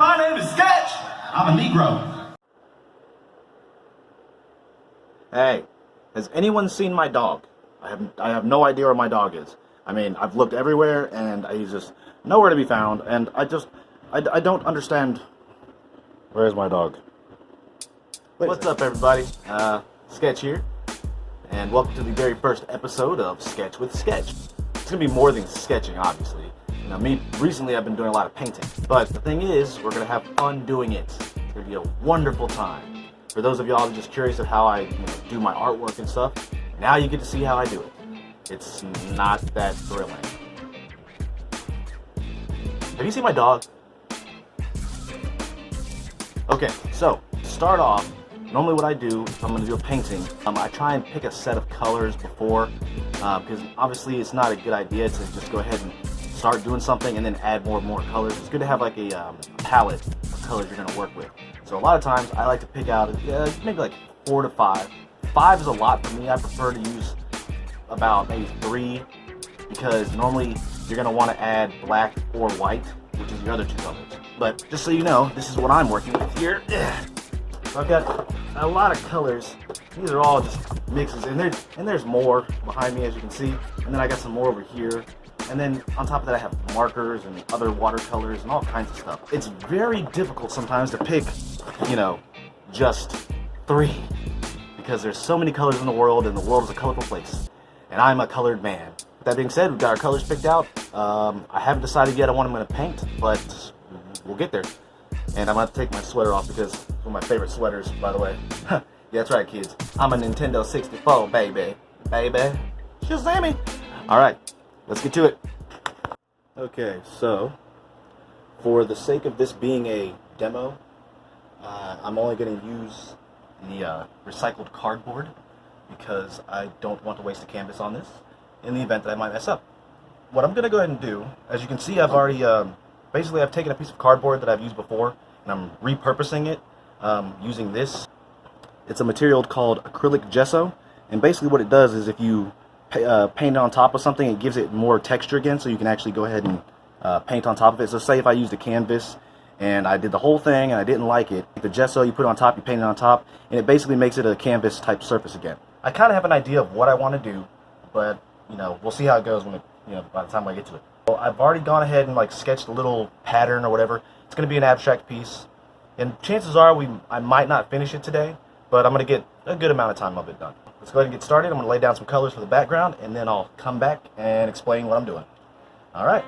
My name is Sketch. I'm a Negro. Hey, has anyone seen my dog? I have no idea where my dog is. I mean, I've looked everywhere and he's just nowhere to be found, and I don't understand. Where's my dog? What's up, everybody? Sketch here, and welcome to the very first episode of Sketch with Sketch. It's gonna be more than sketching, obviously. You know, recently I've been doing a lot of painting, but the thing is, we're gonna have fun doing it. It's gonna be a wonderful time. For those of y'all just curious of how I do my artwork and stuff, now you get to see how I do it. It's not that thrilling. Have you seen my dog? Okay, so to start off, normally what I do, if I'm going to do a painting, I try and pick a set of colors before, because obviously it's not a good idea to just go ahead and start doing something and then add more and more colors. It's good to have like a palette of colors you're going to work with. So a lot of times I like to pick out maybe like 4 to 5. 5 is a lot for me. I prefer to use about maybe 3, because normally you're going to want to add black or white, which is your other 2 colors. But just so you know, this is what I'm working with here. So I've got a lot of colors. These are all just mixes, and there's more behind me, as you can see. And then I got some more over here. And then on top of that, I have markers and other watercolors and all kinds of stuff. It's very difficult sometimes to pick, just 3, because there's so many colors in the world, and the world is a colorful place. And I'm a colored man. With that being said, we've got our colors picked out. I haven't decided yet on what I'm going to paint, but we'll get there. And I'm going to take my sweater off because it's one of my favorite sweaters, by the way. Yeah, that's right, kids. I'm a Nintendo 64, baby. Baby. Shazammy. All right, let's get to it. Okay, so for the sake of this being a demo, I'm only going to use the recycled cardboard, because I don't want to waste a canvas on this in the event that I might mess up. What I'm going to go ahead and do, as you can see, I've already, basically I've taken a piece of cardboard that I've used before, and I'm repurposing it using this. It's a material called acrylic gesso, and basically what it does is if you paint it on top of something, it gives it more texture again, so you can actually go ahead and paint on top of it. So say if I used a canvas, and I did the whole thing and I didn't like it, the gesso you put it on top, you paint it on top, and it basically makes it a canvas type surface again. I kind of have an idea of what I want to do, but we'll see how it goes when by the time I get to it. So I've already gone ahead and sketched a little pattern or whatever. It's going to be an abstract piece, and chances are I might not finish it today, but I'm going to get a good amount of time of it done. Let's go ahead and get started. I'm going to lay down some colors for the background, and then I'll come back and explain what I'm doing. All right.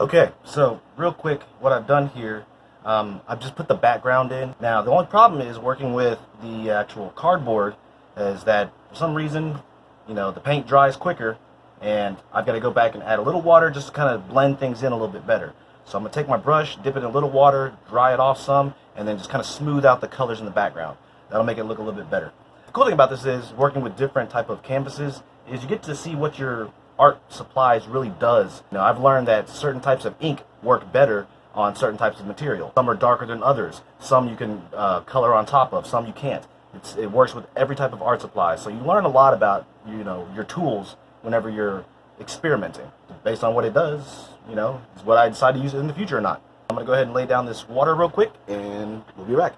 Okay, so real quick, what I've done here, I've just put the background in. Now, the only problem is working with the actual cardboard is that for some reason, the paint dries quicker, and I've got to go back and add a little water just to kind of blend things in a little bit better. So I'm going to take my brush, dip it in a little water, dry it off some, and then just kind of smooth out the colors in the background. That'll make it look a little bit better. The cool thing about this is working with different type of canvases is you get to see what your art supplies really does. I've learned that certain types of ink work better on certain types of material. Some are darker than others. Some you can color on top of, some you can't. It works with every type of art supply. So you learn a lot about your tools whenever you're experimenting. Based on what it does, is what I decide to use it in the future or not. I'm going to go ahead and lay down this water real quick, and we'll be back.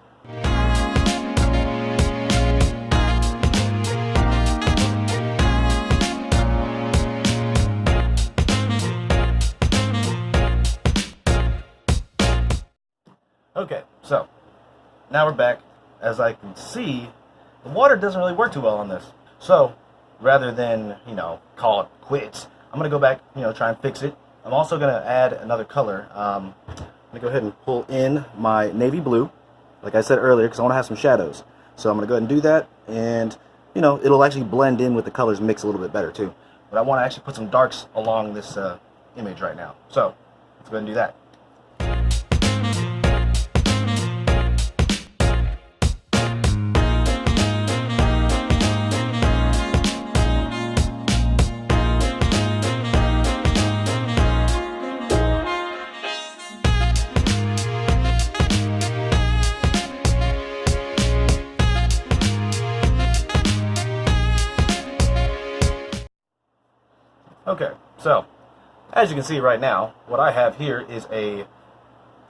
Okay, so now we're back. As I can see, the water doesn't really work too well on this. So rather than, call it quits, I'm going to go back, try and fix it. I'm also going to add another color. going to go ahead and pull in my navy blue, like I said earlier, because I want to have some shadows. So I'm going to go ahead and do that, and, you know, it'll actually blend in with the colors, mix a little bit better too. But I want to actually put some darks along this image right now. So let's go ahead and do that. Okay, so as you can see right now, what I have here is a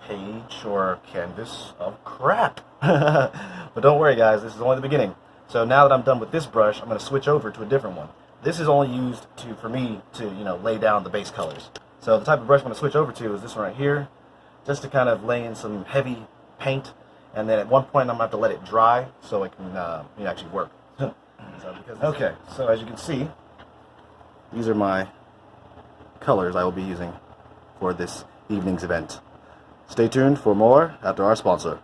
page or canvas of crap. But don't worry guys, this is only the beginning. So now that I'm done with this brush, I'm going to switch over to a different one. This is only used for me to, you know, lay down the base colors. So the type of brush I'm going to switch over to is this one right here, just to kind of lay in some heavy paint, and then at one point I'm going to have to let it dry so it can actually work. Okay, so as you can see, these are my colors I will be using for this evening's event. Stay tuned for more after our sponsor.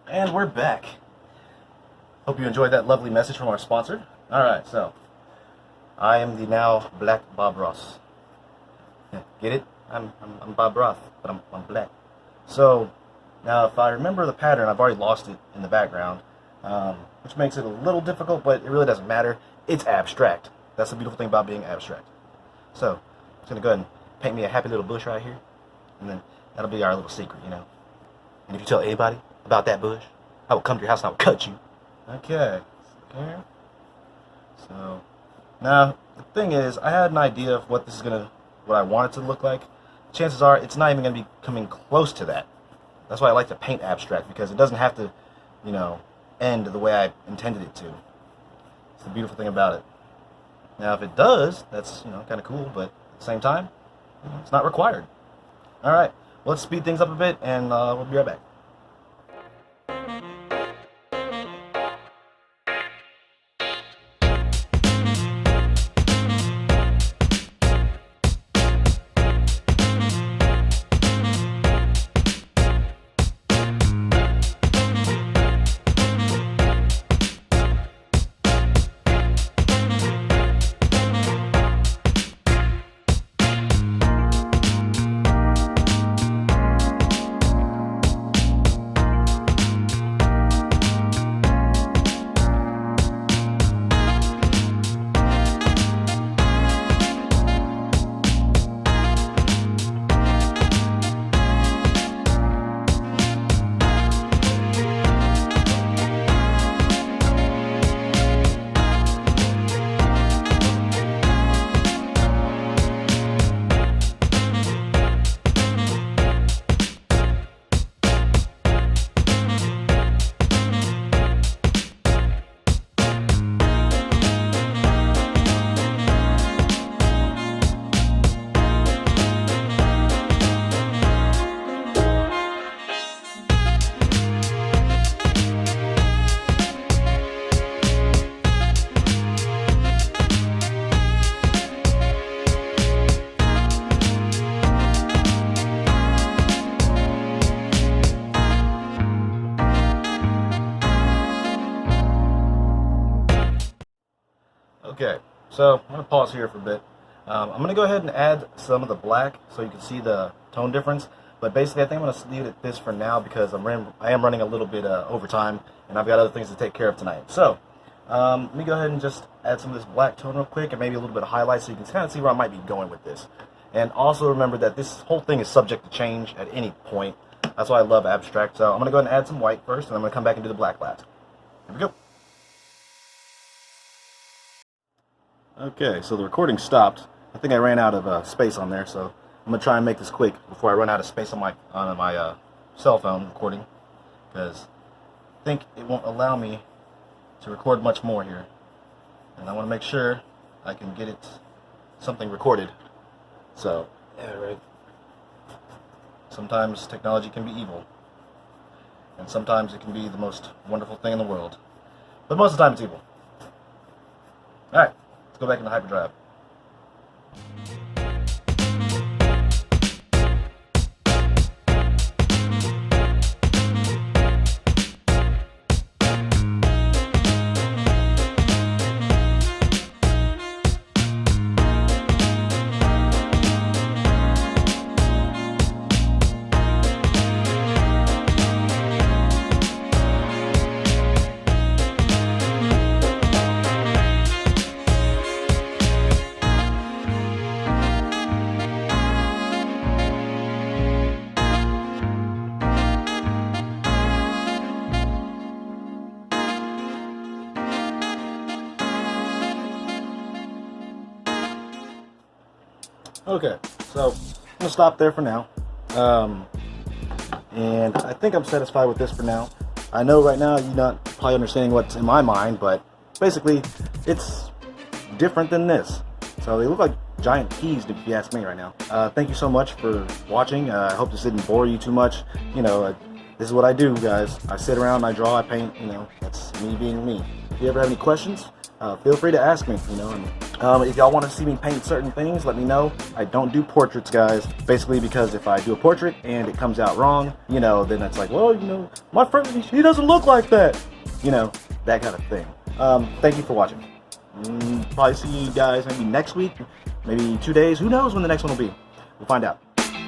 And we're back. Hope you enjoyed that lovely message from our sponsor. Alright, so I am the now Black Bob Ross. Get it? I'm Bob Ross, but I'm black. So now if I remember the pattern, I've already lost it in the background, which makes it a little difficult, but it really doesn't matter. It's abstract. That's the beautiful thing about being abstract. So I'm just going to go ahead and paint me a happy little bush right here, and then that'll be our little secret, you know. And if you tell anybody about that bush, I will come to your house and I will cut you. Okay. So now the thing is, I had an idea of what I want it to look like. Chances are it's not even going to be coming close to that. That's why I like to paint abstract, because it doesn't have to, you know, end the way I intended it to. It's the beautiful thing about it. Now if it does, that's, you know, kind of cool, but at the same time, you know, it's not required. Alright, let's speed things up a bit, and we'll be right back. Okay, so I'm going to pause here for a bit. I'm going to go ahead and add some of the black so you can see the tone difference. But basically, I think I'm going to leave it at this for now because I am running a little bit overtime, and I've got other things to take care of tonight. So, let me go ahead and just add some of this black tone real quick and maybe a little bit of highlight so you can kind of see where I might be going with this. And also remember that this whole thing is subject to change at any point. That's why I love abstract. So I'm going to go ahead and add some white first, and I'm going to come back and do the black last. Here we go. Okay, so the recording stopped. I think I ran out of space on there, so I'm going to try and make this quick before I run out of space on my cell phone recording, because I think it won't allow me to record much more here. And I want to make sure I can get something recorded. So, yeah, right. Sometimes technology can be evil. And sometimes it can be the most wonderful thing in the world. But most of the time it's evil. Alright, let's go back into hyperdrive. Okay, so I'm gonna stop there for now, and I think I'm satisfied with this for now. I know right now you're not probably understanding what's in my mind, but basically it's different than this. So they look like giant peas, if you ask me right now. Thank you so much for watching. I hope this didn't bore you too much. You know, this is what I do, guys. I sit around, I draw, I paint. You know, that's me being me. If you ever have any questions, feel free to ask me. You know, and if y'all want to see me paint certain things, let me know. I don't do portraits, guys. Basically, because if I do a portrait and it comes out wrong, you know, then it's like, well, you know, my friend, he doesn't look like that. You know, that kind of thing. Thank you for watching. Probably see you guys maybe next week, maybe 2 days. Who knows when the next one will be? We'll find out.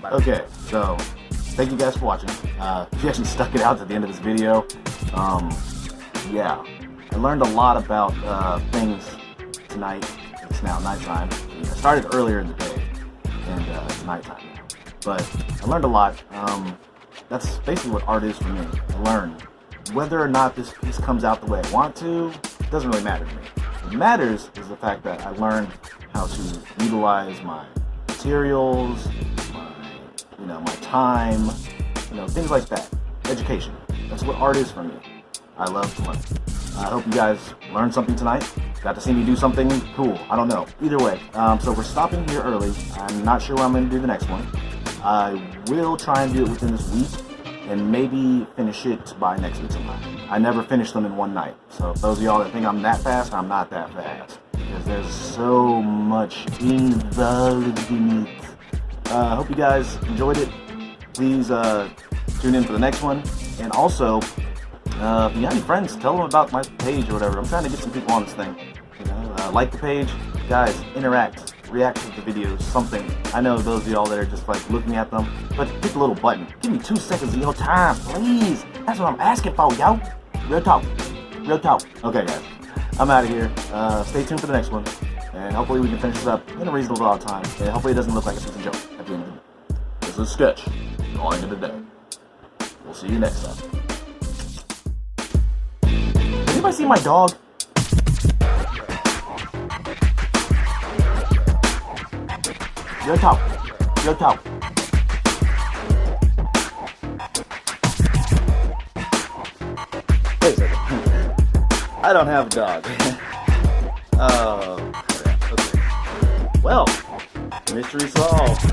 Bye. Okay, so thank you guys for watching. If you actually stuck it out to the end of this video, yeah, I learned a lot about things tonight. It's now nighttime. I started earlier in the day, and it's nighttime now. But I learned a lot. That's basically what art is for me. I learn. Whether or not this piece comes out the way I want to, it doesn't really matter to me. What matters is the fact that I learned how to utilize my materials, my time, things like that. Education. That's what art is for me. I love to learn. I hope you guys learned something tonight. Got to see me do something cool. I don't know. Either way. So we're stopping here early. I'm not sure when I'm going to do the next one. I will try and do it within this week and maybe finish it by next week sometime. I never finish them in one night. So if those of y'all that think I'm that fast, I'm not that fast. Because there's so much involved in it. I hope you guys enjoyed it. Please tune in for the next one. And also, if you have any friends, tell them about my page or whatever. I'm trying to get some people on this thing. Like the page. Guys, interact. React to the videos, something. I know those of y'all that are just like looking at them, but hit the little button. Give me 2 seconds of your time, please. That's what I'm asking for, yo. Real talk. Real talk. Okay, guys. I'm out of here. Stay tuned for the next one. And hopefully we can finish this up in a reasonable amount of time. And hopefully it doesn't look like a season joke at the end of the day. This is a sketch. Going into the day. We'll see you next time. Has anybody seen my dog? Your talk. Your talk. Wait a second. I don't have a dog. Oh, crap. Okay. Well, mystery solved.